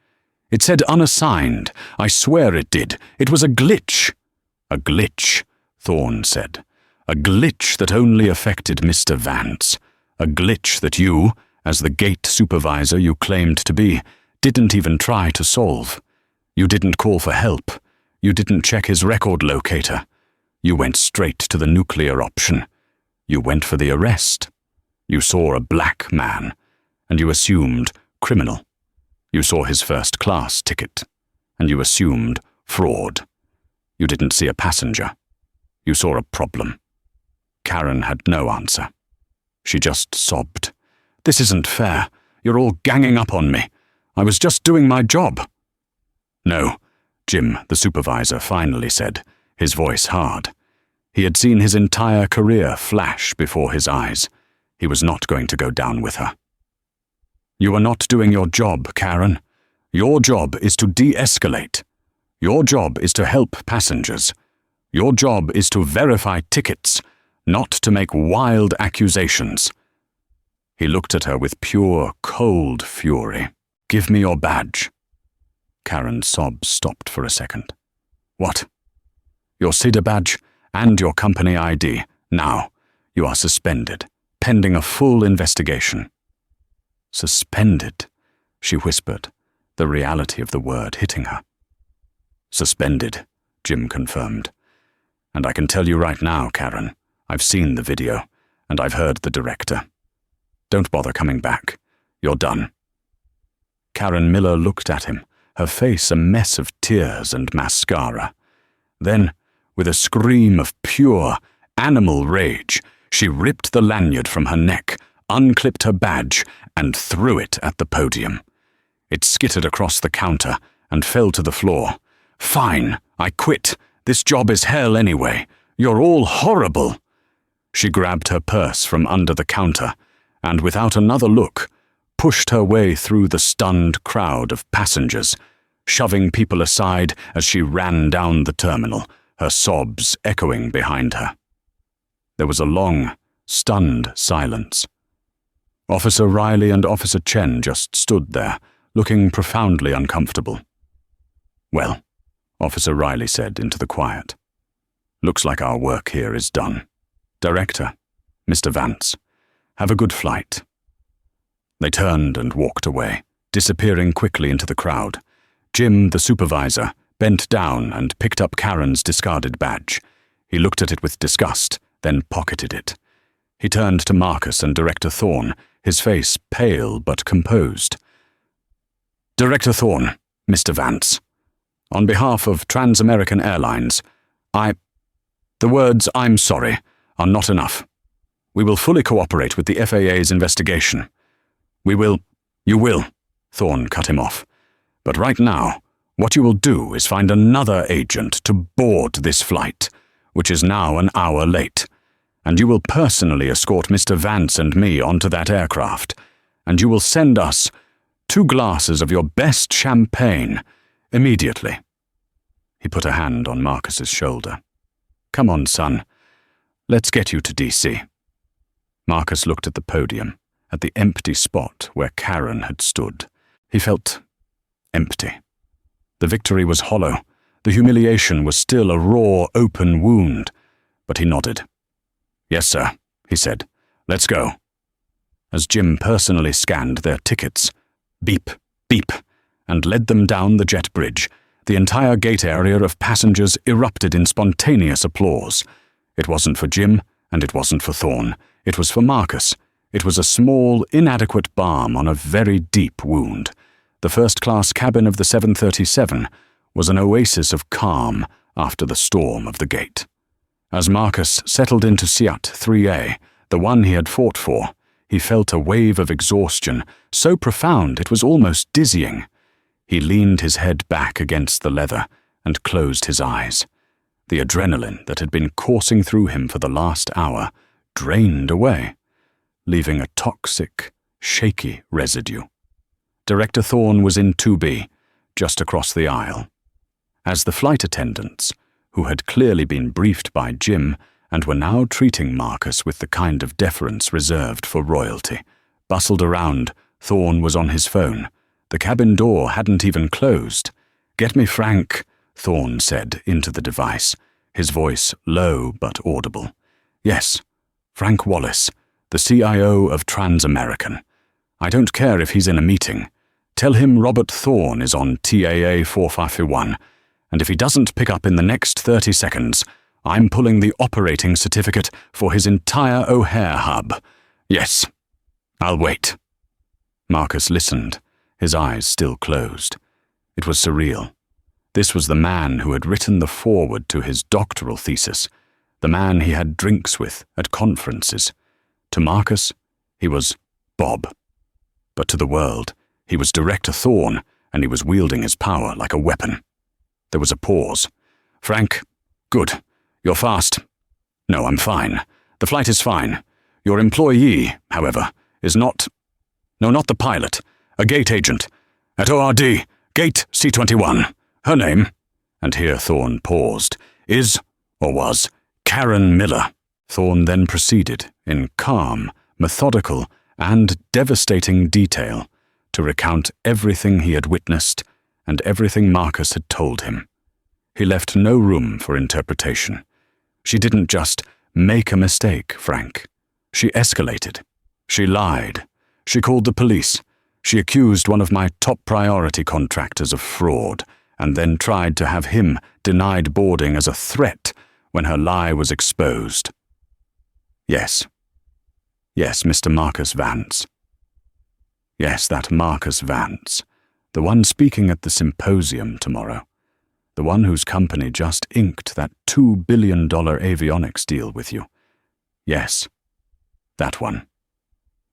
"It said unassigned. I swear it did. It was a glitch." "A glitch," Thorne said. "A glitch that only affected Mr. Vance. A glitch that you, as the gate supervisor you claimed to be, didn't even try to solve. You didn't call for help. You didn't check his record locator. You went straight to the nuclear option. You went for the arrest. You saw a black man, and you assumed criminal. You saw his first-class ticket, and you assumed fraud. You didn't see a passenger. You saw a problem." Karen had no answer. She just sobbed. "This isn't fair. You're all ganging up on me. I was just doing my job." "No," Jim, the supervisor, finally said, his voice hard. He had seen his entire career flash before his eyes. He was not going to go down with her. "You are not doing your job, Karen. Your job is to de-escalate. Your job is to help passengers. Your job is to verify tickets, not to make wild accusations." He looked at her with pure, cold fury. "Give me your badge." Karen's sobs stopped for a second. "What?" "Your SIDA badge and your company ID. Now, you are suspended, pending a full investigation." "Suspended," she whispered, the reality of the word hitting her. "Suspended. Jim confirmed. "And I can tell you right now, Karen, I've seen the video, and I've heard the director. Don't bother coming back. You're done." Karen Miller looked at him, her face a mess of tears and mascara. Then, with a scream of pure, animal rage, she ripped the lanyard from her neck, unclipped her badge, and threw it at the podium. It skittered across the counter and fell to the floor. "Fine, I quit. This job is hell anyway. You're all horrible." She grabbed her purse from under the counter and, without another look, pushed her way through the stunned crowd of passengers, shoving people aside as she ran down the terminal, her sobs echoing behind her. There was a long, stunned silence. Officer Riley and Officer Chen just stood there, looking profoundly uncomfortable. "Well," Officer Riley said into the quiet, "looks like our work here is done. Director, Mr. Vance, have a good flight." They turned and walked away, disappearing quickly into the crowd. Jim, the supervisor, bent down and picked up Karen's discarded badge. He looked at it with disgust, then pocketed it. He turned to Marcus and Director Thorne, his face pale but composed. "Director Thorne, Mr. Vance, on behalf of Trans-American Airlines, the words 'I'm sorry' are not enough. We will fully cooperate with the FAA's investigation. You will, Thorne cut him off. "But right now, what you will do is find another agent to board this flight, which is now an hour late, and you will personally escort Mr. Vance and me onto that aircraft, and you will send us 2 glasses of your best champagne immediately." He put a hand on Marcus's shoulder. "Come on, son. Let's get you to DC." Marcus looked at the podium, at the empty spot where Karen had stood. He felt empty. The victory was hollow. The humiliation was still a raw, open wound. But he nodded. "Yes, sir," he said. "Let's go." As Jim personally scanned their tickets, beep, beep, and led them down the jet bridge, the entire gate area of passengers erupted in spontaneous applause. It wasn't for Jim, and it wasn't for Thorne. It was for Marcus. It was a small, inadequate balm on a very deep wound. The first-class cabin of the 737 was an oasis of calm after the storm of the gate. As Marcus settled into Seat 3A, the one he had fought for, he felt a wave of exhaustion, so profound it was almost dizzying. He leaned his head back against the leather and closed his eyes. The adrenaline that had been coursing through him for the last hour drained away, leaving a toxic, shaky residue. Director Thorne was in 2B, just across the aisle. As the flight attendants, who had clearly been briefed by Jim and were now treating Marcus with the kind of deference reserved for royalty, bustled around, Thorne was on his phone. The cabin door hadn't even closed. "Get me Frank," Thorne said into the device, his voice low but audible. "Yes, Frank Wallace, the CIO of Trans-American. I don't care if he's in a meeting. Tell him Robert Thorne is on TAA 451, and if he doesn't pick up in the next 30 seconds, I'm pulling the operating certificate for his entire O'Hare hub. Yes, I'll wait." Marcus listened, his eyes still closed. It was surreal. This was the man who had written the foreword to his doctoral thesis, the man he had drinks with at conferences. To Marcus, he was Bob. But to the world, he was Director Thorne, and he was wielding his power like a weapon. There was a pause. "Frank, good. You're fast." "No, I'm fine. The flight is fine. Your employee, however, is not... No, not the pilot. A gate agent. At ORD, Gate C21. Her name," and here Thorne paused, "is, or was, Karen Miller." Thorne then proceeded, in calm, methodical, and devastating detail, to recount everything he had witnessed and everything Marcus had told him. He left no room for interpretation. She didn't just make a mistake, Frank. She escalated. She lied. She called the police. She accused one of my top priority contractors of fraud, and then tried to have him denied boarding as a threat when her lie was exposed. Yes. Yes, Mr. Marcus Vance. Yes, that Marcus Vance, the one speaking at the symposium tomorrow, the one whose company just inked that $2 billion avionics deal with you. Yes, that one.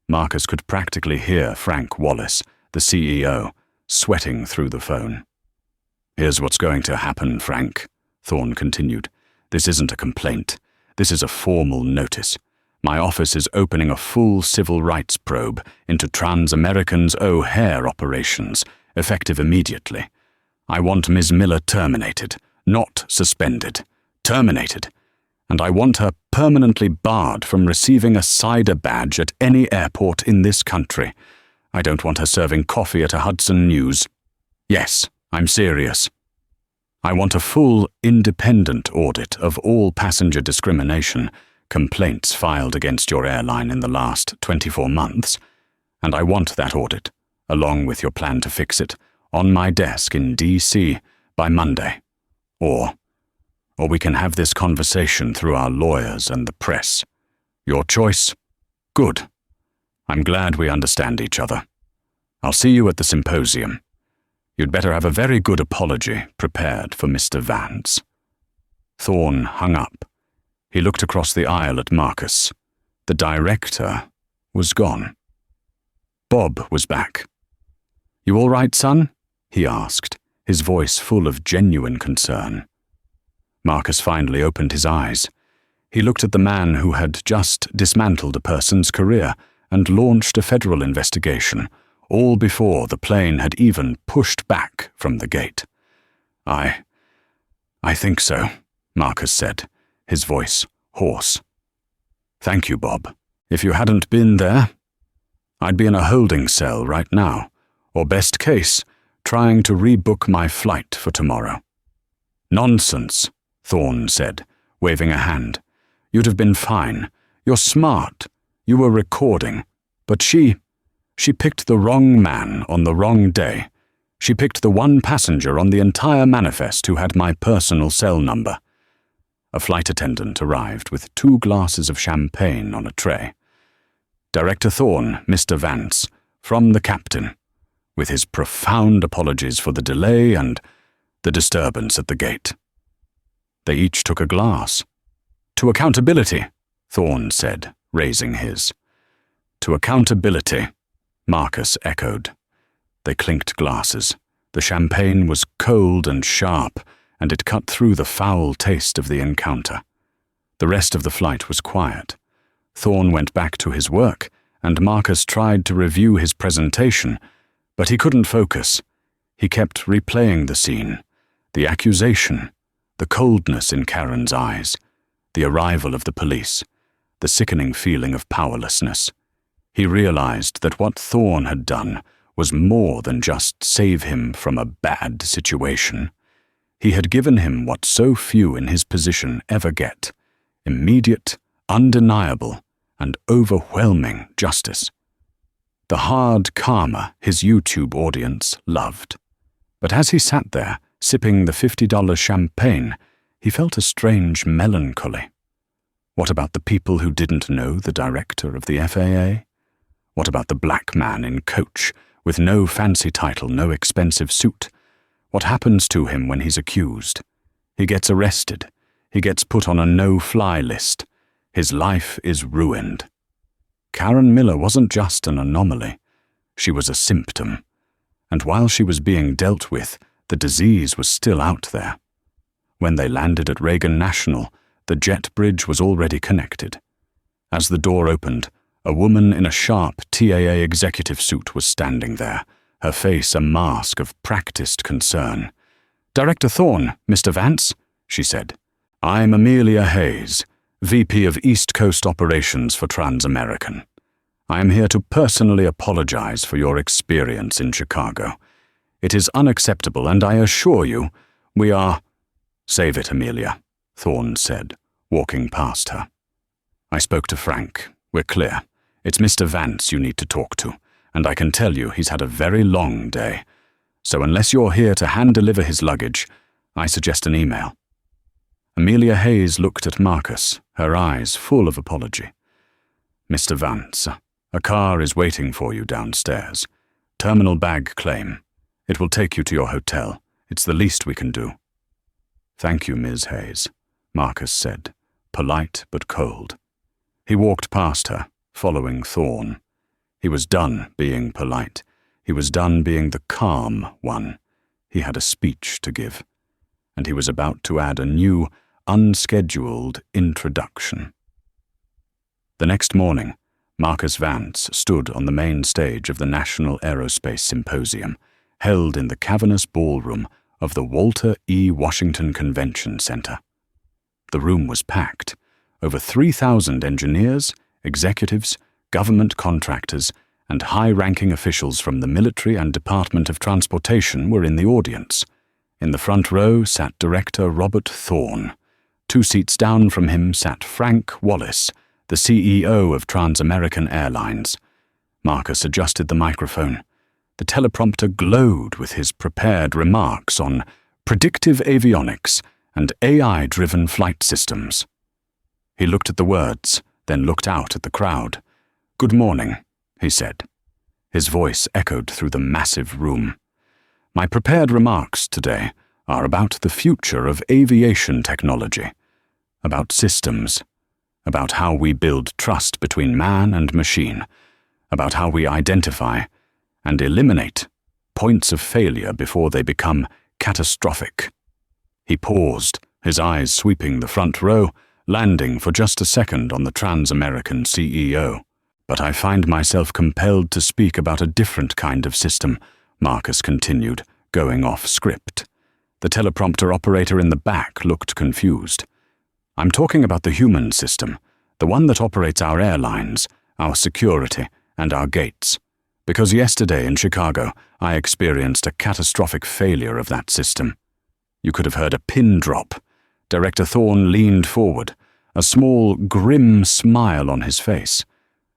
Marcus could practically hear Frank Wallace, the CEO, sweating through the phone. Here's what's going to happen, Frank, Thorne continued. This isn't a complaint. This is a formal notice. My office is opening a full civil rights probe into Trans-American's O'Hare operations, effective immediately. I want Ms. Miller terminated, not suspended. Terminated. And I want her permanently barred from receiving a cider badge at any airport in this country. I don't want her serving coffee at a Hudson News. Yes, I'm serious. I want a full, independent audit of all passenger discrimination complaints filed against your airline in the last 24 months, and I want that audit, along with your plan to fix it, on my desk in D.C. by Monday. Or we can have this conversation through our lawyers and the press. Your choice? Good. I'm glad we understand each other. I'll see you at the symposium. You'd better have a very good apology prepared for Mr. Vance. Thorne hung up. He looked across the aisle at Marcus. The director was gone. Bob was back. You all right, son? He asked, his voice full of genuine concern. Marcus finally opened his eyes. He looked at the man who had just dismantled a person's career and launched a federal investigation, all before the plane had even pushed back from the gate. I think so, Marcus said, his voice hoarse. Thank you, Bob. If you hadn't been there, I'd be in a holding cell right now, or best case, trying to rebook my flight for tomorrow. Nonsense, Thorne said, waving a hand. You'd have been fine. You're smart. You were recording. But she picked the wrong man on the wrong day. She picked the one passenger on the entire manifest who had my personal cell number. A flight attendant arrived with 2 glasses of champagne on a tray. Director Thorne, Mr. Vance, from the captain, with his profound apologies for the delay and the disturbance at the gate. They each took a glass. To accountability, Thorne said, raising his. To accountability, Marcus echoed. They clinked glasses. The champagne was cold and sharp, and it cut through the foul taste of the encounter. The rest of the flight was quiet. Thorne went back to his work, and Marcus tried to review his presentation, but he couldn't focus. He kept replaying the scene, the accusation, the coldness in Karen's eyes, the arrival of the police, the sickening feeling of powerlessness. He realized that what Thorne had done was more than just save him from a bad situation. He had given him what so few in his position ever get: immediate, undeniable, and overwhelming justice. The hard karma his YouTube audience loved. But as he sat there, sipping the $50 champagne, he felt a strange melancholy. What about the people who didn't know the director of the FAA? What about the black man in coach, with no fancy title, no expensive suit? What happens to him when he's accused? He gets arrested. He gets put on a no-fly list. His life is ruined. Karen Miller wasn't just an anomaly. She was a symptom. And while she was being dealt with, the disease was still out there. When they landed at Reagan National, the jet bridge was already connected. As the door opened, a woman in a sharp TAA executive suit was standing there, her face a mask of practiced concern. Director Thorne, Mr. Vance, she said. I'm Amelia Hayes, VP of East Coast Operations for Trans-American. I am here to personally apologize for your experience in Chicago. It is unacceptable, and I assure you, we are— Save it, Amelia, Thorne said, walking past her. I spoke to Frank. We're clear. It's Mr. Vance you need to talk to, and I can tell you he's had a very long day. So unless you're here to hand-deliver his luggage, I suggest an email." Amelia Hayes looked at Marcus, her eyes full of apology. "Mr. Vance, a car is waiting for you downstairs. Terminal bag claim. It will take you to your hotel. It's the least we can do." "Thank you, Ms. Hayes," Marcus said, polite but cold. He walked past her, following Thorne. He was done being polite. He was done being the calm one. He had a speech to give, and he was about to add a new, unscheduled introduction. The next morning, Marcus Vance stood on the main stage of the National Aerospace Symposium, held in the cavernous ballroom of the Walter E. Washington Convention Center. The room was packed. Over 3,000 engineers, executives, government contractors, and high-ranking officials from the military and Department of Transportation were in the audience. In the front row sat Director Robert Thorne. 2 seats down from him sat Frank Wallace, the CEO of Trans-American Airlines. Marcus adjusted the microphone. The teleprompter glowed with his prepared remarks on predictive avionics and AI-driven flight systems. He looked at the words, then looked out at the crowd. "Good morning," he said. His voice echoed through the massive room. "My prepared remarks today are about the future of aviation technology, about systems, about how we build trust between man and machine, about how we identify and eliminate points of failure before they become catastrophic." He paused, his eyes sweeping the front row, landing for just a second on the Trans-American CEO. "But I find myself compelled to speak about a different kind of system," Marcus continued, going off script. The teleprompter operator in the back looked confused. "I'm talking about the human system, the one that operates our airlines, our security, and our gates. Because yesterday in Chicago, I experienced a catastrophic failure of that system." You could have heard a pin drop. Director Thorne leaned forward, a small, grim smile on his face.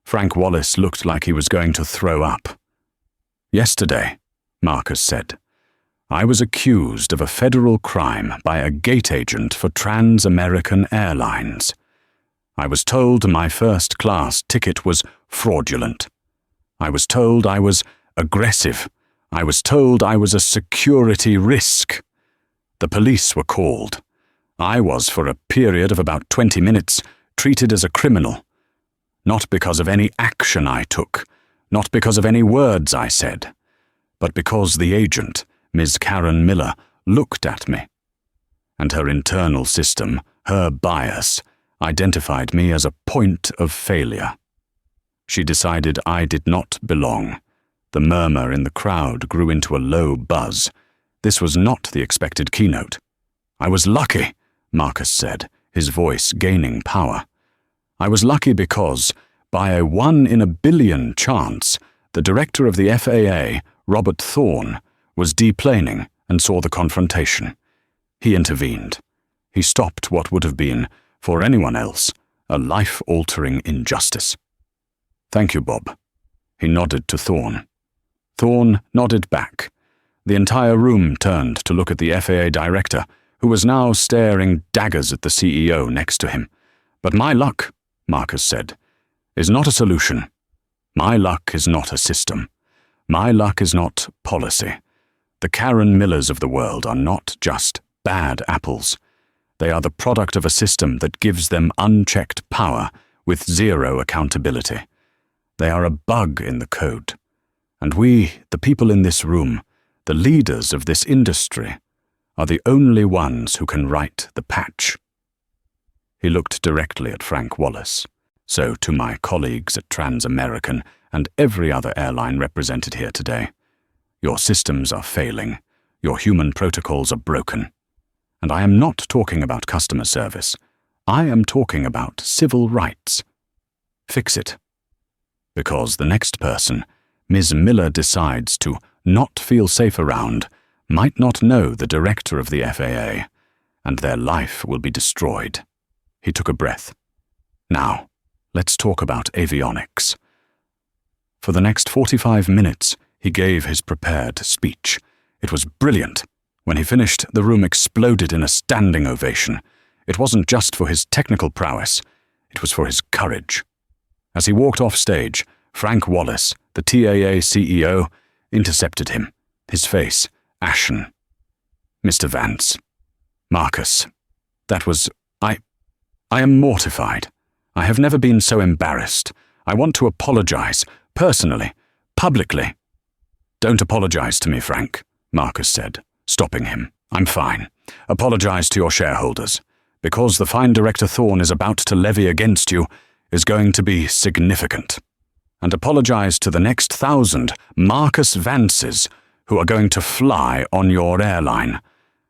Frank Wallace looked like he was going to throw up. "Yesterday," Marcus said, "I was accused of a federal crime by a gate agent for Trans-American Airlines. I was told my first-class ticket was fraudulent. I was told I was aggressive. I was told I was a security risk. The police were called. I was, for a period of about 20 minutes, treated as a criminal. Not because of any action I took, not because of any words I said, but because the agent, Ms. Karen Miller, looked at me. And her internal system, her bias, identified me as a point of failure. She decided I did not belong. The murmur in the crowd grew into a low buzz. This was not the expected keynote. "I was lucky," Marcus said, his voice gaining power. "I was lucky because, by a 1 in a billion chance, the director of the FAA, Robert Thorne, was deplaning and saw the confrontation. He intervened. He stopped what would have been, for anyone else, a life-altering injustice." "Thank you, Bob." He nodded to Thorne. Thorne nodded back. The entire room turned to look at the FAA Director, who was now staring daggers at the CEO next to him. "But my luck," Marcus said, "is not a solution. My luck is not a system. My luck is not policy. The Karen Millers of the world are not just bad apples. They are the product of a system that gives them unchecked power with zero accountability. They are a bug in the code. And we, the people in this room, the leaders of this industry, are the only ones who can write the patch." He looked directly at Frank Wallace. "So to my colleagues at Trans-American and every other airline represented here today, your systems are failing, your human protocols are broken. And I am not talking about customer service. I am talking about civil rights. Fix it. Because the next person Ms. Miller decides to not feel safe around might not know the director of the FAA, and their life will be destroyed." He took a breath. "Now, let's talk about avionics." For the next 45 minutes, he gave his prepared speech. It was brilliant. When he finished, the room exploded in a standing ovation. It wasn't just for his technical prowess, it was for his courage. As he walked off stage, Frank Wallace, the TAA CEO, intercepted him, his face ashen. "Mr. Vance. Marcus. That was... I am mortified. I have never been so embarrassed. I want to apologize, personally, publicly." "Don't apologize to me, Frank," Marcus said, stopping him. "I'm fine. Apologize to your shareholders, because the fine Director Thorne is about to levy against you is going to be significant. And apologize to the next 1,000 Marcus Vances who are going to fly on your airline.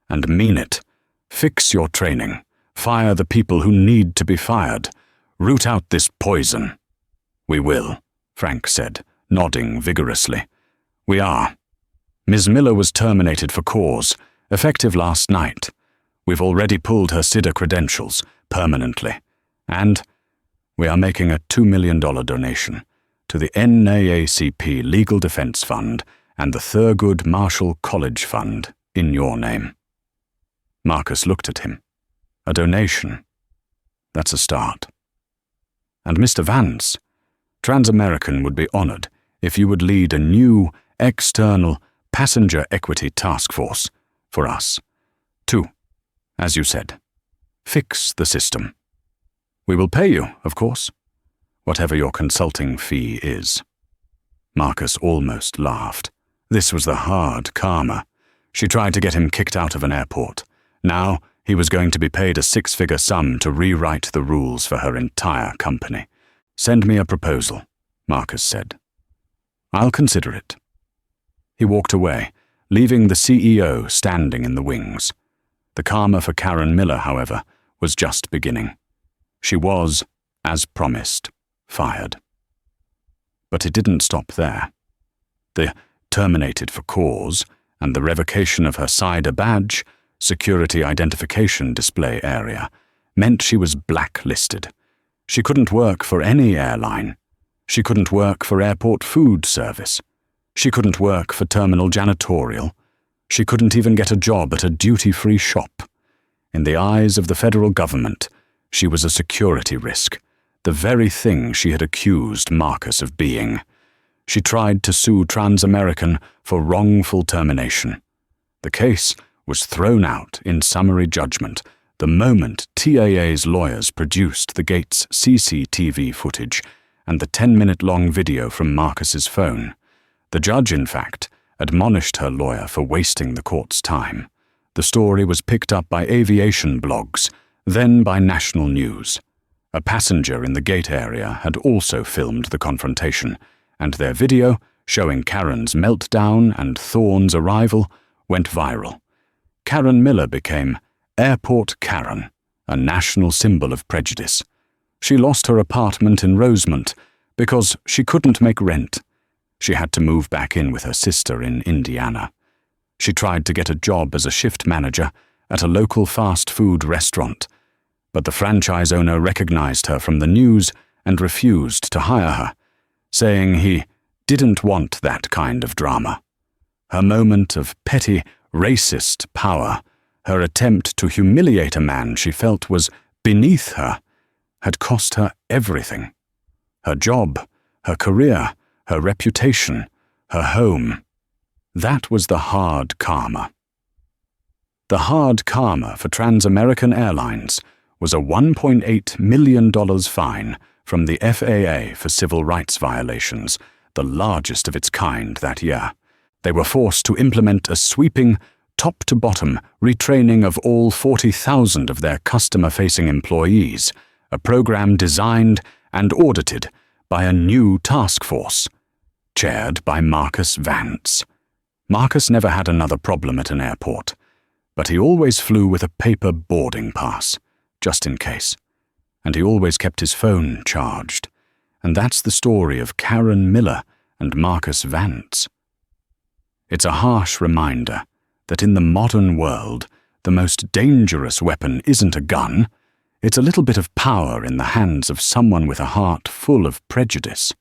And mean it. Fix your training. Fire the people who need to be fired. Root out this poison." "We will," Frank said, nodding vigorously. "We are. Ms. Miller was terminated for cause, effective last night. We've already pulled her SIDA credentials, permanently. And we are making a $2 million donation to the NAACP Legal Defense Fund and the Thurgood Marshall College Fund in your name." Marcus looked at him. "A donation. That's a start. And Mr. Vance, Transamerican would be honored if you would lead a new, external, passenger equity task force for us to, as you said, fix the system. We will pay you, of course, whatever your consulting fee is." Marcus almost laughed. This was the hard karma. She tried to get him kicked out of an airport. Now he was going to be paid a 6-figure sum to rewrite the rules for her entire company. "Send me a proposal," Marcus said. "I'll consider it." He walked away, leaving the CEO standing in the wings. The karma for Karen Miller, however, was just beginning. She was, as promised, fired. But it didn't stop there. The terminated for cause and the revocation of her SIDA badge, security identification display area, meant she was blacklisted. She couldn't work for any airline. She couldn't work for airport food service. She couldn't work for terminal janitorial. She couldn't even get a job at a duty-free shop. In the eyes of the federal government, she was a security risk, the very thing she had accused Marcus of being. She tried to sue Transamerican for wrongful termination. The case was thrown out in summary judgment the moment TAA's lawyers produced the gate's CCTV footage and the 10-minute-long video from Marcus's phone. The judge, in fact, admonished her lawyer for wasting the court's time. The story was picked up by aviation blogs, then by national news. A passenger in the gate area had also filmed the confrontation, and their video, showing Karen's meltdown and Thorne's arrival, went viral. Karen Miller became Airport Karen, a national symbol of prejudice. She lost her apartment in Rosemont because she couldn't make rent. She had to move back in with her sister in Indiana. She tried to get a job as a shift manager at a local fast food restaurant, but the franchise owner recognized her from the news and refused to hire her, saying he didn't want that kind of drama. Her moment of petty, racist power, her attempt to humiliate a man she felt was beneath her, had cost her everything. Her job, her career, her reputation, her home. That was the hard karma. The hard karma for Transamerican Airlines was a $1.8 million fine from the FAA for civil rights violations, the largest of its kind that year. They were forced to implement a sweeping, top-to-bottom retraining of all 40,000 of their customer-facing employees, a program designed and audited by a new task force, chaired by Marcus Vance. Marcus never had another problem at an airport, but he always flew with a paper boarding pass, just in case. And he always kept his phone charged. And that's the story of Karen Miller and Marcus Vance. It's a harsh reminder that in the modern world, the most dangerous weapon isn't a gun, it's a little bit of power in the hands of someone with a heart full of prejudice.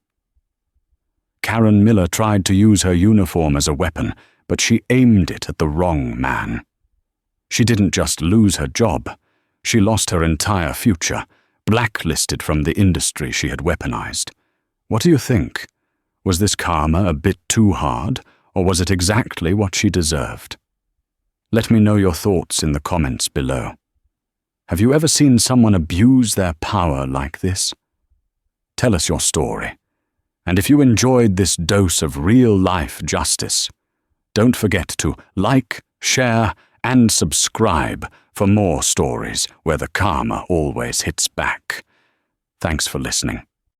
Karen Miller tried to use her uniform as a weapon, but she aimed it at the wrong man. She didn't just lose her job, she lost her entire future, blacklisted from the industry she had weaponized. What do you think? Was this karma a bit too hard, or was it exactly what she deserved? Let me know your thoughts in the comments below. Have you ever seen someone abuse their power like this? Tell us your story. And if you enjoyed this dose of real-life justice, don't forget to like, share, and subscribe for more stories where the karma always hits back. Thanks for listening.